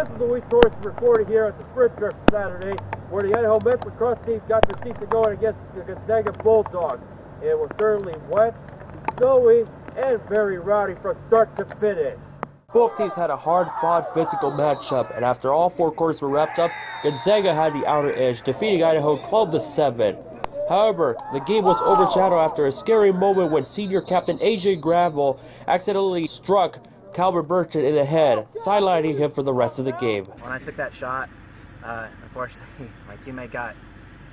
This is Luis Torres reporting here at the Sprint Drift Saturday, where the Idaho men's lacrosse team got their season going against the Gonzaga Bulldogs. It was certainly wet, snowy, and very rowdy from start to finish. Both teams had a hard-fought physical matchup, and after all 4 quarters were wrapped up, Gonzaga had the outer edge, defeating Idaho 12-7. However, the game was overshadowed after a scary moment when senior captain AJ Gravel accidentally struck Calvin Burton in the head, sidelining him for the rest of the game. When I took that shot, unfortunately, my teammate got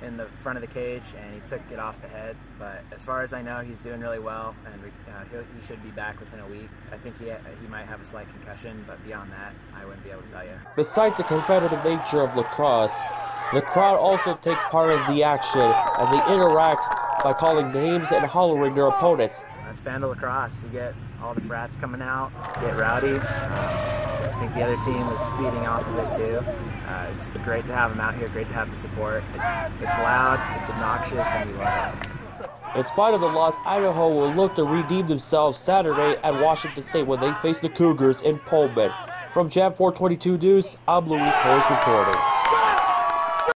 in the front of the cage and he took it off the head. But as far as I know, he's doing really well, and he should be back within a week. I think he might have a slight concussion, but beyond that, I wouldn't be able to tell you. Besides the competitive nature of lacrosse, the crowd also takes part of the action as they interact by calling names and hollering their opponents. That's Vandal Lacrosse. You get all the frats coming out, get rowdy. I think the other team is feeding off of it too. It's great to have them out here, great to have the support. It's loud, it's obnoxious, and we love it. In spite of the loss, Idaho will look to redeem themselves Saturday at Washington State when they face the Cougars in Pullman. From Jam 422 News, I'm Luis Torres reporting.